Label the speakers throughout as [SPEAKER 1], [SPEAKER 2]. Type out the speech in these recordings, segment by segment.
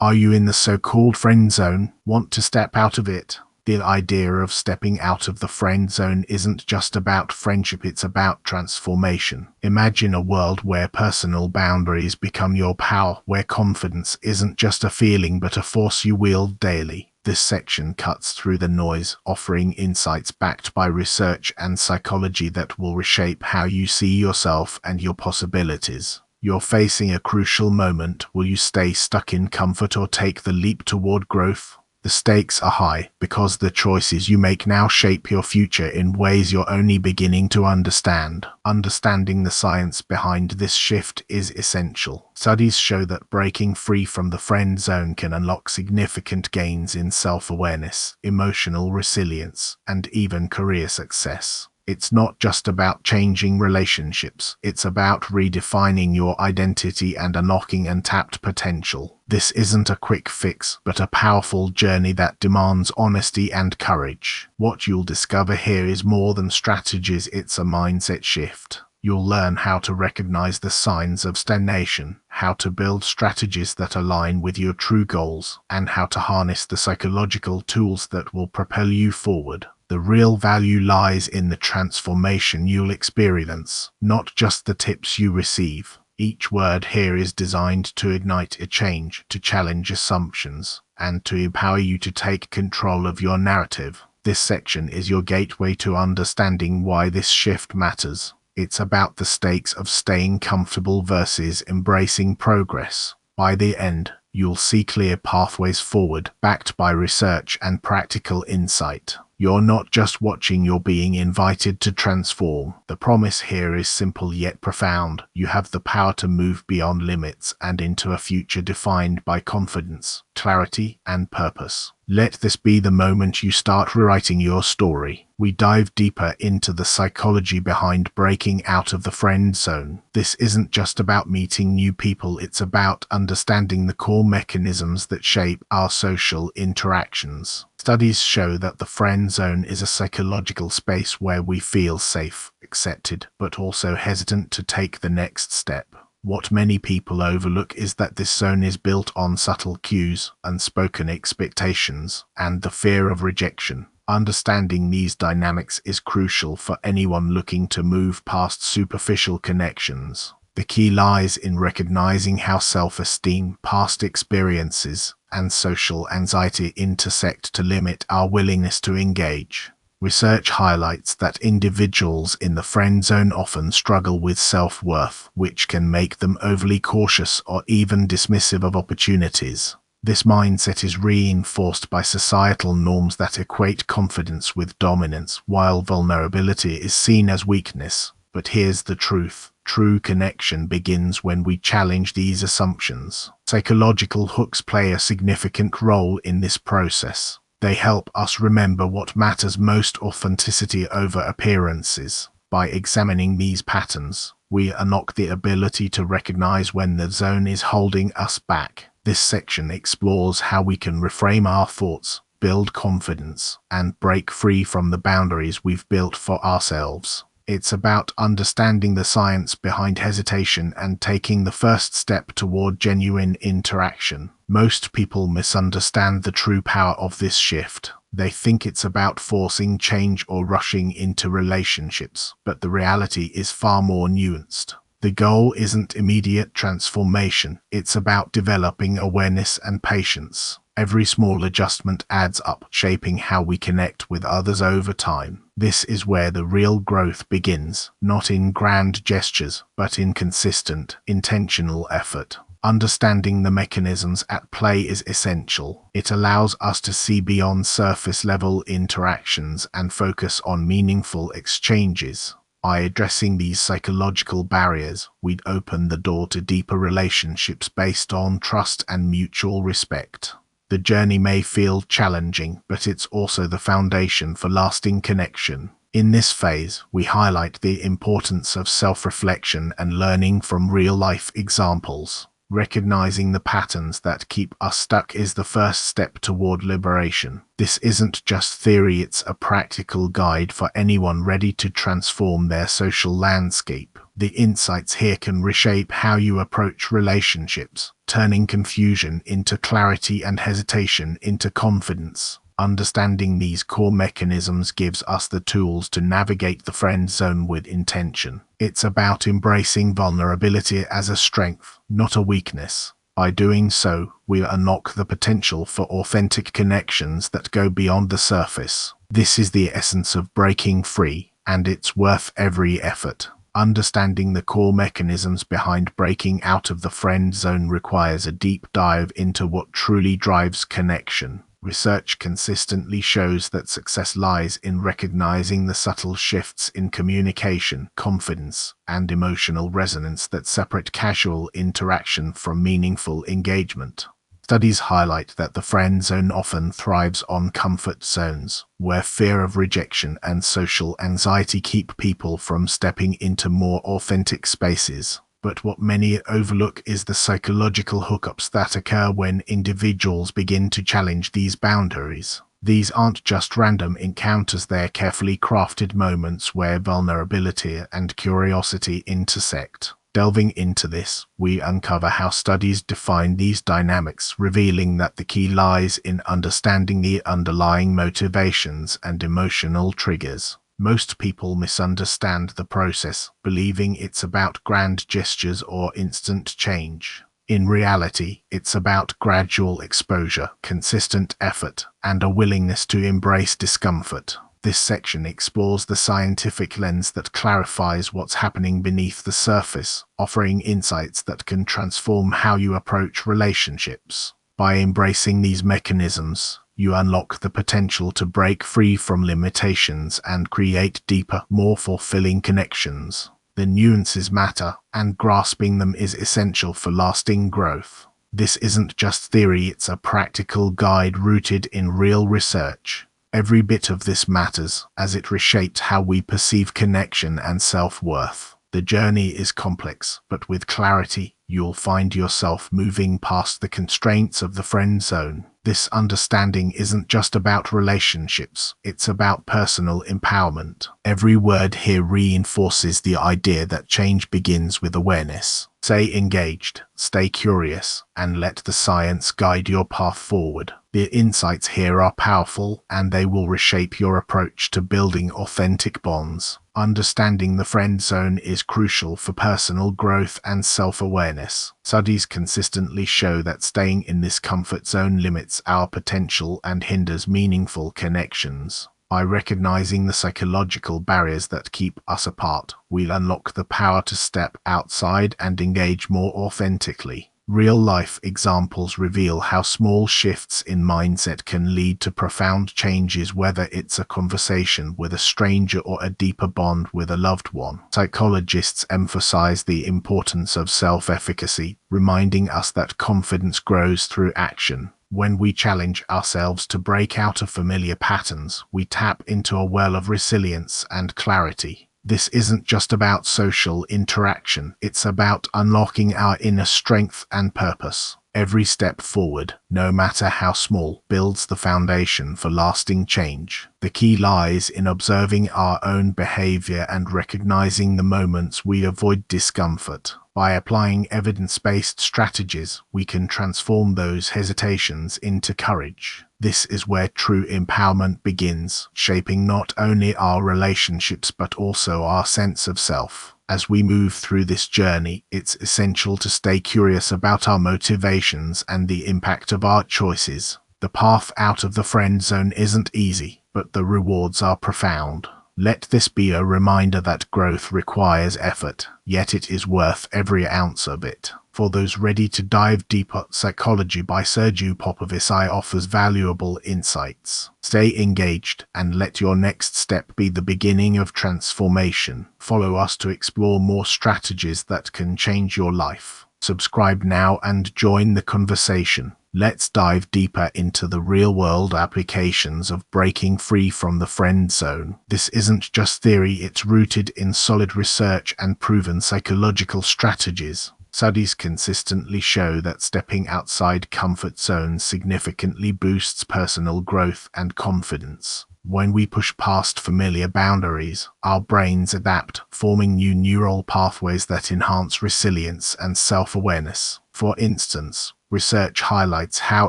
[SPEAKER 1] Are you in the so-called friend zone? Want to step out of it? The idea of stepping out of the friend zone isn't just about friendship, it's about transformation. Imagine a world where personal boundaries become your power, where confidence isn't just a feeling but a force you wield daily. This section cuts through the noise, offering insights backed by research and psychology that will reshape how you see yourself and your possibilities. You're facing a crucial moment. Will you stay stuck in comfort or take the leap toward growth? The stakes are high because the choices you make now shape your future in ways you're only beginning to understand. Understanding the science behind this shift is essential. Studies show that breaking free from the friend zone can unlock significant gains in self-awareness, emotional resilience, and even career success. It's not just about changing relationships, it's about redefining your identity and unlocking untapped potential. This isn't a quick fix, but a powerful journey that demands honesty and courage. What you'll discover here is more than strategies, it's a mindset shift. You'll learn how to recognize the signs of stagnation, how to build strategies that align with your true goals, and how to harness the psychological tools that will propel you forward. The real value lies in the transformation you'll experience, not just the tips you receive. Each word here is designed to ignite a change, to challenge assumptions, and to empower you to take control of your narrative. This section is your gateway to understanding why this shift matters. It's about the stakes of staying comfortable versus embracing progress. By the end, you'll see clear pathways forward, backed by research and practical insight. You're not just watching, you're being invited to transform. The promise here is simple yet profound. You have the power to move beyond limits and into a future defined by confidence, clarity, and purpose. Let this be the moment you start rewriting your story. We dive deeper into the psychology behind breaking out of the friend zone. This isn't just about meeting new people, it's about understanding the core mechanisms that shape our social interactions. Studies show that the friend zone is a psychological space where we feel safe, accepted, but also hesitant to take the next step. What many people overlook is that this zone is built on subtle cues, unspoken expectations, and the fear of rejection. Understanding these dynamics is crucial for anyone looking to move past superficial connections. The key lies in recognizing how self-esteem, past experiences, and social anxiety intersect to limit our willingness to engage. Research highlights that individuals in the friend zone often struggle with self-worth, which can make them overly cautious or even dismissive of opportunities. This mindset is reinforced by societal norms that equate confidence with dominance, while vulnerability is seen as weakness. But here's the truth. True connection begins when we challenge these assumptions. Psychological hooks play a significant role in this process. They help us remember what matters most: authenticity over appearances. By examining these patterns, we unlock the ability to recognize when the zone is holding us back. This section explores how we can reframe our thoughts, build confidence, and break free from the boundaries we've built for ourselves. It's about understanding the science behind hesitation and taking the first step toward genuine interaction. Most people misunderstand the true power of this shift. They think it's about forcing change or rushing into relationships, but the reality is far more nuanced. The goal isn't immediate transformation, it's about developing awareness and patience. Every small adjustment adds up, shaping how we connect with others over time. This is where the real growth begins, not in grand gestures, but in consistent, intentional effort. Understanding the mechanisms at play is essential. It allows us to see beyond surface-level interactions and focus on meaningful exchanges. By addressing these psychological barriers, we'd open the door to deeper relationships based on trust and mutual respect. The journey may feel challenging, but it's also the foundation for lasting connection. In this phase, we highlight the importance of self-reflection and learning from real-life examples. Recognizing the patterns that keep us stuck is the first step toward liberation. This isn't just theory, it's a practical guide for anyone ready to transform their social landscape. The insights here can reshape how you approach relationships, turning confusion into clarity and hesitation into confidence. Understanding these core mechanisms gives us the tools to navigate the friend zone with intention. It's about embracing vulnerability as a strength, not a weakness. By doing so, we unlock the potential for authentic connections that go beyond the surface. This is the essence of breaking free, and it's worth every effort. Understanding the core mechanisms behind breaking out of the friend zone requires a deep dive into what truly drives connection. Research consistently shows that success lies in recognizing the subtle shifts in communication, confidence, and emotional resonance that separate casual interaction from meaningful engagement. Studies highlight that the friend zone often thrives on comfort zones, where fear of rejection and social anxiety keep people from stepping into more authentic spaces. But what many overlook is the psychological hookups that occur when individuals begin to challenge these boundaries. These aren't just random encounters, they're carefully crafted moments where vulnerability and curiosity intersect. Delving into this, we uncover how studies define these dynamics, revealing that the key lies in understanding the underlying motivations and emotional triggers. Most people misunderstand the process, believing it's about grand gestures or instant change. In reality, it's about gradual exposure, consistent effort, and a willingness to embrace discomfort. This section explores the scientific lens that clarifies what's happening beneath the surface, offering insights that can transform how you approach relationships. By embracing these mechanisms, you unlock the potential to break free from limitations and create deeper, more fulfilling connections. The nuances matter, and grasping them is essential for lasting growth. This isn't just theory, it's a practical guide rooted in real research. Every bit of this matters, as it reshapes how we perceive connection and self-worth. The journey is complex, but with clarity, you'll find yourself moving past the constraints of the friend zone. This understanding isn't just about relationships, it's about personal empowerment. Every word here reinforces the idea that change begins with awareness. Stay engaged, stay curious, and let the science guide your path forward. The insights here are powerful, and they will reshape your approach to building authentic bonds. Understanding the friend zone is crucial for personal growth and self-awareness. Studies consistently show that staying in this comfort zone limits our potential and hinders meaningful connections. By recognizing the psychological barriers that keep us apart, we'll unlock the power to step outside and engage more authentically. Real-life examples reveal how small shifts in mindset can lead to profound changes, whether it's a conversation with a stranger or a deeper bond with a loved one. Psychologists emphasize the importance of self-efficacy, reminding us that confidence grows through action. When we challenge ourselves to break out of familiar patterns, we tap into a well of resilience and clarity. This isn't just about social interaction, it's about unlocking our inner strength and purpose. Every step forward, no matter how small, builds the foundation for lasting change. The key lies in observing our own behavior and recognizing the moments we avoid discomfort. By applying evidence-based strategies, we can transform those hesitations into courage. This is where true empowerment begins, shaping not only our relationships but also our sense of self. As we move through this journey, it's essential to stay curious about our motivations and the impact of our choices. The path out of the friend zone isn't easy, but the rewards are profound. Let this be a reminder that growth requires effort, yet it is worth every ounce of it. For those ready to dive deeper, Psychology by Sergio Popovici offers valuable insights. Stay engaged and let your next step be the beginning of transformation. Follow us to explore more strategies that can change your life. Subscribe now and join the conversation. Let's dive deeper into the real-world applications of breaking free from the friend zone. This isn't just theory, it's rooted in solid research and proven psychological strategies. Studies consistently show that stepping outside comfort zones significantly boosts personal growth and confidence. When we push past familiar boundaries, our brains adapt, forming new neural pathways that enhance resilience and self-awareness. For instance, research highlights how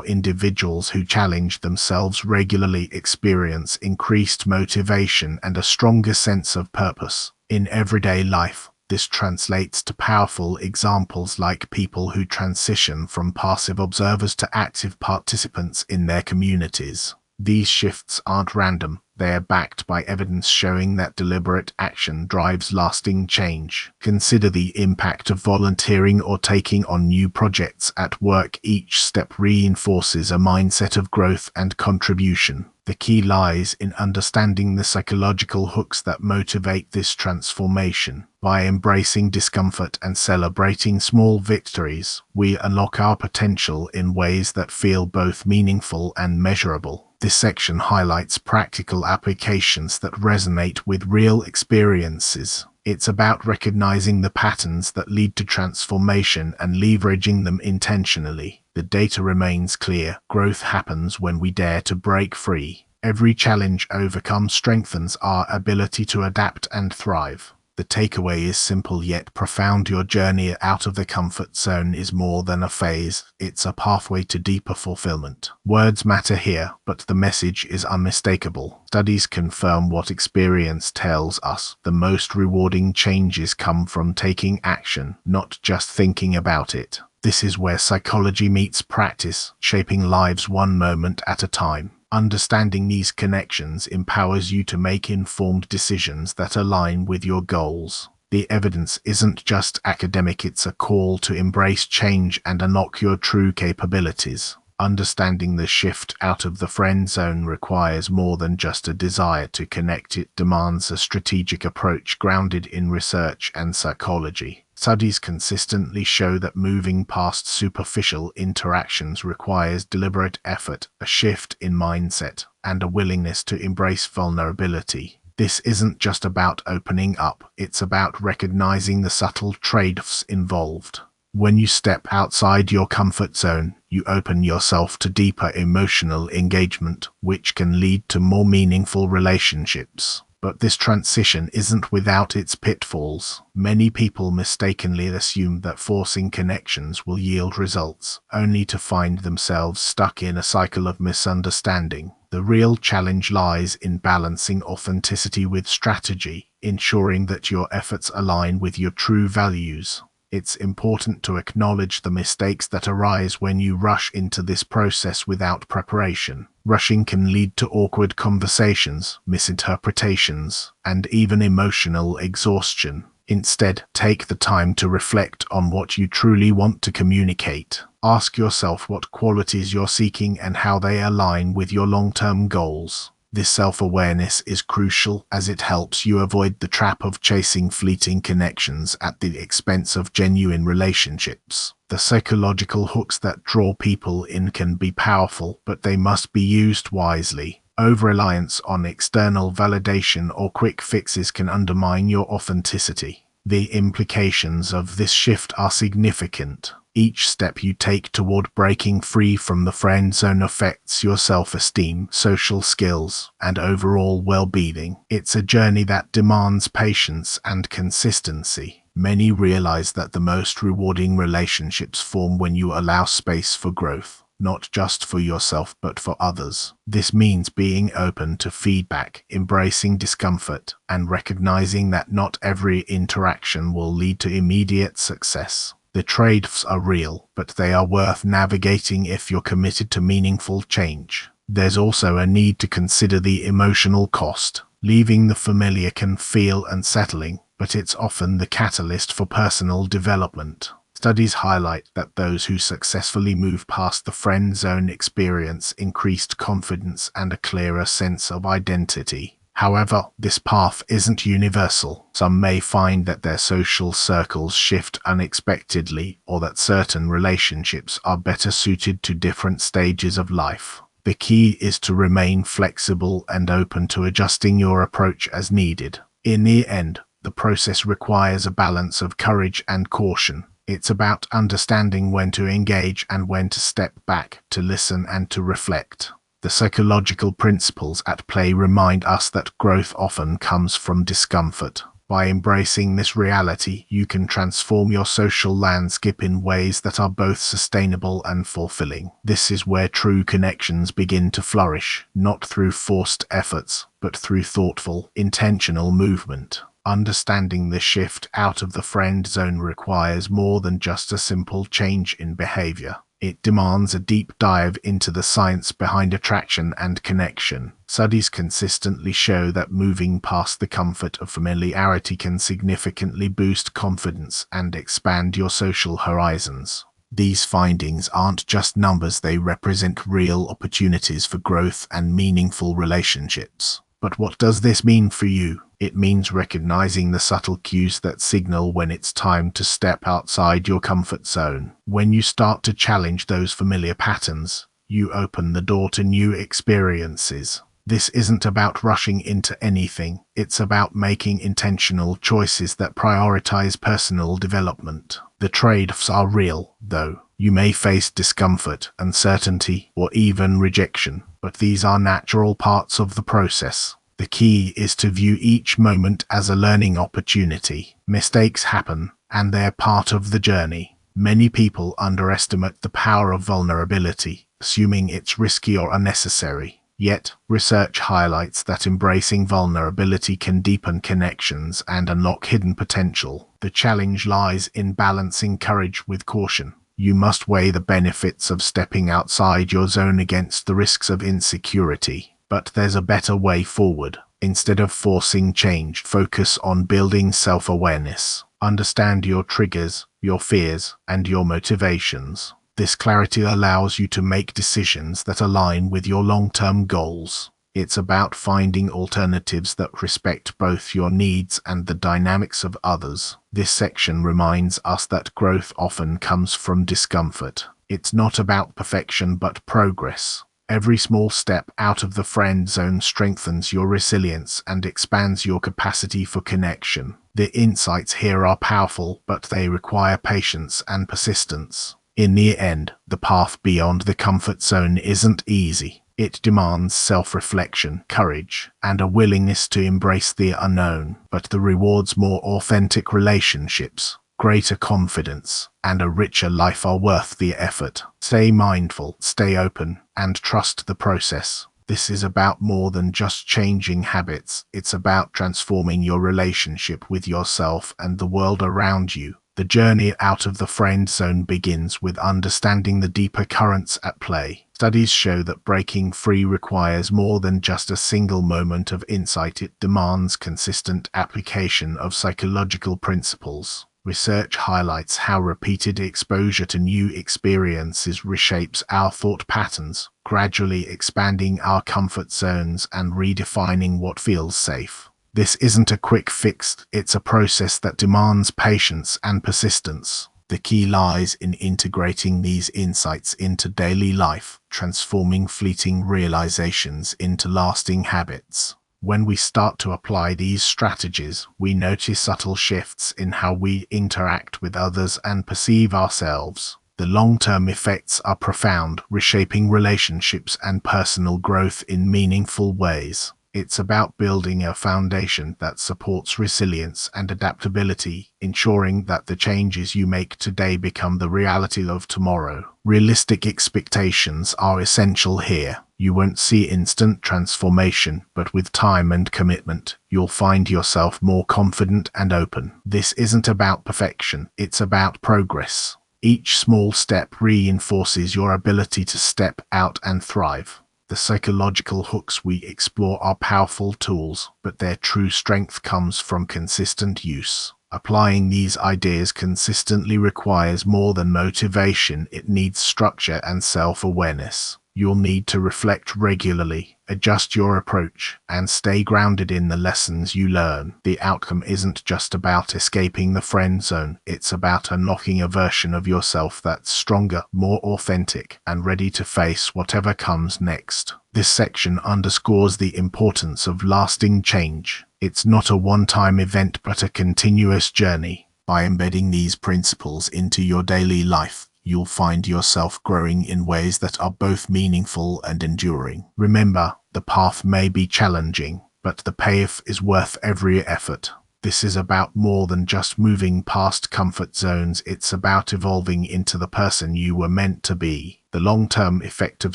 [SPEAKER 1] individuals who challenge themselves regularly experience increased motivation and a stronger sense of purpose. In everyday life, this translates to powerful examples like people who transition from passive observers to active participants in their communities. These shifts aren't random, they are backed by evidence showing that deliberate action drives lasting change. Consider the impact of volunteering or taking on new projects at work. Each step reinforces a mindset of growth and contribution. The key lies in understanding the psychological hooks that motivate this transformation. By embracing discomfort and celebrating small victories, we unlock our potential in ways that feel both meaningful and measurable. This section highlights practical applications that resonate with real experiences. It's about recognizing the patterns that lead to transformation and leveraging them intentionally. The data remains clear. Growth happens when we dare to break free. Every challenge overcome strengthens our ability to adapt and thrive. The takeaway is simple yet profound. Your journey out of the comfort zone is more than a phase, it's a pathway to deeper fulfillment. Words matter here, but the message is unmistakable. Studies confirm what experience tells us. The most rewarding changes come from taking action, not just thinking about it. This is where psychology meets practice, shaping lives one moment at a time. Understanding these connections empowers you to make informed decisions that align with your goals. The evidence isn't just academic, it's a call to embrace change and unlock your true capabilities. Understanding the shift out of the friend zone requires more than just a desire to connect. It demands a strategic approach grounded in research and psychology. Studies consistently show that moving past superficial interactions requires deliberate effort, a shift in mindset, and a willingness to embrace vulnerability. This isn't just about opening up, it's about recognizing the subtle trade-offs involved. When you step outside your comfort zone, you open yourself to deeper emotional engagement, which can lead to more meaningful relationships. But this transition isn't without its pitfalls. Many people mistakenly assume that forcing connections will yield results, only to find themselves stuck in a cycle of misunderstanding. The real challenge lies in balancing authenticity with strategy, ensuring that your efforts align with your true values. It's important to acknowledge the mistakes that arise when you rush into this process without preparation. Rushing can lead to awkward conversations, misinterpretations, and even emotional exhaustion. Instead, take the time to reflect on what you truly want to communicate. Ask yourself what qualities you're seeking and how they align with your long-term goals. This self-awareness is crucial as it helps you avoid the trap of chasing fleeting connections at the expense of genuine relationships. The psychological hooks that draw people in can be powerful, but they must be used wisely. Over-reliance on external validation or quick fixes can undermine your authenticity. The implications of this shift are significant. Each step you take toward breaking free from the friend zone affects your self-esteem, social skills, and overall well-being. It's a journey that demands patience and consistency. Many realize that the most rewarding relationships form when you allow space for growth, not just for yourself but for others. This means being open to feedback, embracing discomfort, and recognizing that not every interaction will lead to immediate success. The trade-offs are real, but they are worth navigating if you're committed to meaningful change. There's also a need to consider the emotional cost. Leaving the familiar can feel unsettling, but it's often the catalyst for personal development. Studies highlight that those who successfully move past the friend zone experience increased confidence and a clearer sense of identity. However, this path isn't universal. Some may find that their social circles shift unexpectedly, or that certain relationships are better suited to different stages of life. The key is to remain flexible and open to adjusting your approach as needed. In the end, the process requires a balance of courage and caution. It's about understanding when to engage and when to step back, to listen and to reflect. The psychological principles at play remind us that growth often comes from discomfort. By embracing this reality, you can transform your social landscape in ways that are both sustainable and fulfilling. This is where true connections begin to flourish, not through forced efforts, but through thoughtful, intentional movement. Understanding the shift out of the friend zone requires more than just a simple change in behavior. It demands a deep dive into the science behind attraction and connection. Studies consistently show that moving past the comfort of familiarity can significantly boost confidence and expand your social horizons. These findings aren't just numbers, they represent real opportunities for growth and meaningful relationships. But what does this mean for you? It means recognizing the subtle cues that signal when it's time to step outside your comfort zone. When you start to challenge those familiar patterns, you open the door to new experiences. This isn't about rushing into anything, it's about making intentional choices that prioritize personal development. The trade-offs are real, though. You may face discomfort, uncertainty, or even rejection, but these are natural parts of the process. The key is to view each moment as a learning opportunity. Mistakes happen, and they're part of the journey. Many people underestimate the power of vulnerability, assuming it's risky or unnecessary. Yet, research highlights that embracing vulnerability can deepen connections and unlock hidden potential. The challenge lies in balancing courage with caution. You must weigh the benefits of stepping outside your zone against the risks of insecurity. But there's a better way forward. Instead of forcing change, focus on building self-awareness. Understand your triggers, your fears, and your motivations. This clarity allows you to make decisions that align with your long-term goals. It's about finding alternatives that respect both your needs and the dynamics of others. This section reminds us that growth often comes from discomfort. It's not about perfection but progress. Every small step out of the friend zone strengthens your resilience and expands your capacity for connection. The insights here are powerful, but they require patience and persistence. In the end, the path beyond the comfort zone isn't easy. It demands self-reflection, courage, and a willingness to embrace the unknown, but the rewards more authentic relationships, greater confidence, and a richer life are worth the effort. Stay mindful, stay open, and trust the process. This is about more than just changing habits. It's about transforming your relationship with yourself and the world around you. The journey out of the friend zone begins with understanding the deeper currents at play. Studies show that breaking free requires more than just a single moment of insight. It demands consistent application of psychological principles. Research highlights how repeated exposure to new experiences reshapes our thought patterns, gradually expanding our comfort zones and redefining what feels safe. This isn't a quick fix, it's a process that demands patience and persistence. The key lies in integrating these insights into daily life, transforming fleeting realizations into lasting habits. When we start to apply these strategies, we notice subtle shifts in how we interact with others and perceive ourselves. The long-term effects are profound, reshaping relationships and personal growth in meaningful ways. It's about building a foundation that supports resilience and adaptability, ensuring that the changes you make today become the reality of tomorrow. Realistic expectations are essential here. You won't see instant transformation, but with time and commitment, you'll find yourself more confident and open. This isn't about perfection, it's about progress. Each small step reinforces your ability to step out and thrive. The psychological hooks we explore are powerful tools, but their true strength comes from consistent use. Applying these ideas consistently requires more than motivation, it needs structure and self-awareness. You'll need to reflect regularly, adjust your approach, and stay grounded in the lessons you learn. The outcome isn't just about escaping the friend zone, it's about unlocking a version of yourself that's stronger, more authentic, and ready to face whatever comes next. This section underscores the importance of lasting change. It's not a one-time event but a continuous journey. By embedding these principles into your daily life, you'll find yourself growing in ways that are both meaningful and enduring. Remember, the path may be challenging, but the payoff is worth every effort. This is about more than just moving past comfort zones. It's about evolving into the person you were meant to be. The long-term effect of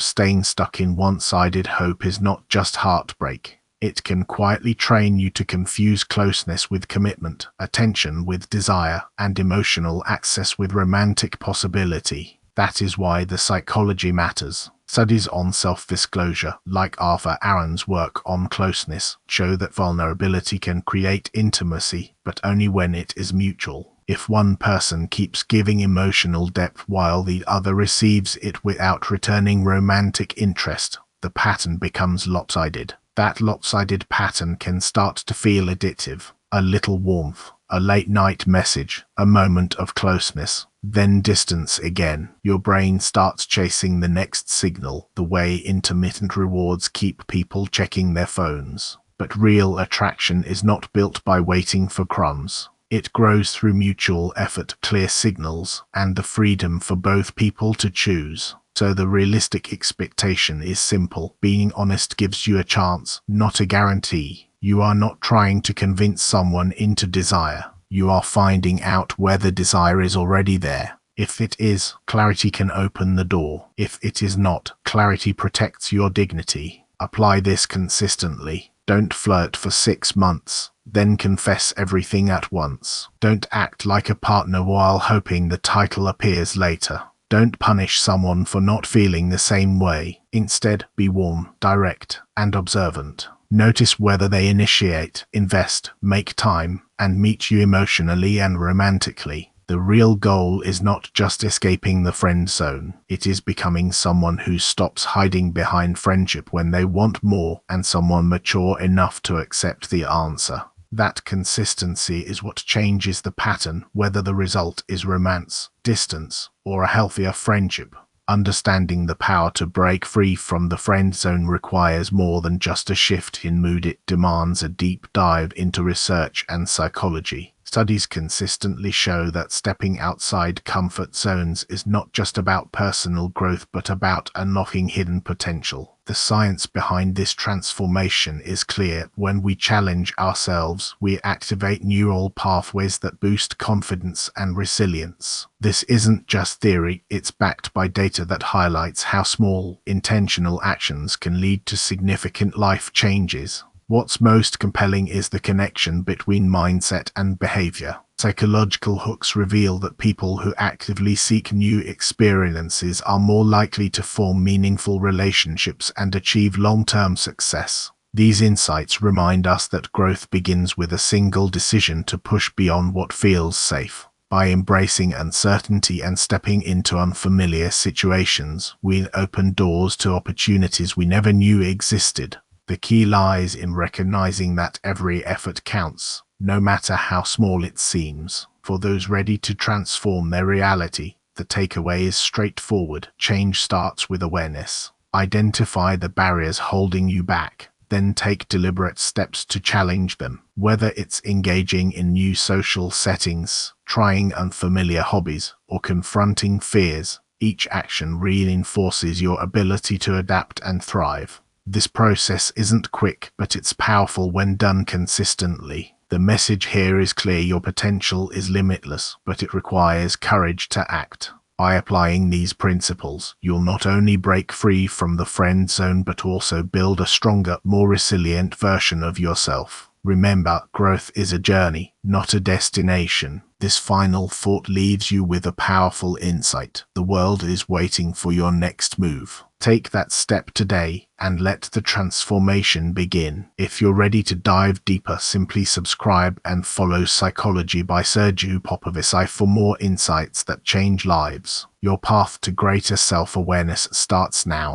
[SPEAKER 1] staying stuck in one-sided hope is not just heartbreak. It can quietly train you to confuse closeness with commitment, attention with desire, and emotional access with romantic possibility. That is why the psychology matters. Studies on self-disclosure, like Arthur Aaron's work on closeness, show that vulnerability can create intimacy, but only when it is mutual. If one person keeps giving emotional depth while the other receives it without returning romantic interest, the pattern becomes lopsided. That lopsided pattern can start to feel addictive. A little warmth, a late-night message, a moment of closeness, then distance again. Your brain starts chasing the next signal, the way intermittent rewards keep people checking their phones. But real attraction is not built by waiting for crumbs. It grows through mutual effort, clear signals, and the freedom for both people to choose. So the realistic expectation is simple. Being honest gives you a chance, not a guarantee. You are not trying to convince someone into desire. You are finding out whether desire is already there. If it is, clarity can open the door. If it is not, clarity protects your dignity. Apply this consistently. Don't flirt for 6 months, then confess everything at once. Don't act like a partner while hoping the title appears later. Don't punish someone for not feeling the same way. Instead, be warm, direct, and observant. Notice whether they initiate, invest, make time, and meet you emotionally and romantically. The real goal is not just escaping the friend zone. It is becoming someone who stops hiding behind friendship when they want more, and someone mature enough to accept the answer. That consistency is what changes the pattern, whether the result is romance, distance, or a healthier friendship. Understanding the power to break free from the friend zone requires more than just a shift in mood. It demands a deep dive into research and psychology. Studies consistently show that stepping outside comfort zones is not just about personal growth but about unlocking hidden potential. The science behind this transformation is clear. When we challenge ourselves, we activate neural pathways that boost confidence and resilience. This isn't just theory, it's backed by data that highlights how small, intentional actions can lead to significant life changes. What's most compelling is the connection between mindset and behavior. Psychological hooks reveal that people who actively seek new experiences are more likely to form meaningful relationships and achieve long-term success. These insights remind us that growth begins with a single decision to push beyond what feels safe. By embracing uncertainty and stepping into unfamiliar situations, we open doors to opportunities we never knew existed. The key lies in recognizing that every effort counts, no matter how small it seems. For those ready to transform their reality, the takeaway is straightforward. Change starts with awareness. Identify the barriers holding you back, then take deliberate steps to challenge them. Whether it's engaging in new social settings, trying unfamiliar hobbies, or confronting fears, each action reinforces your ability to adapt and thrive. This process isn't quick, but it's powerful when done consistently. The message here is clear: your potential is limitless, but it requires courage to act. By applying these principles, you'll not only break free from the friend zone but also build a stronger, more resilient version of yourself. Remember, growth is a journey, not a destination. This final thought leaves you with a powerful insight. The world is waiting for your next move. Take that step today and let the transformation begin. If you're ready to dive deeper, simply subscribe and follow Psychology by Sergiu Popovici for more insights that change lives. Your path to greater self-awareness starts now.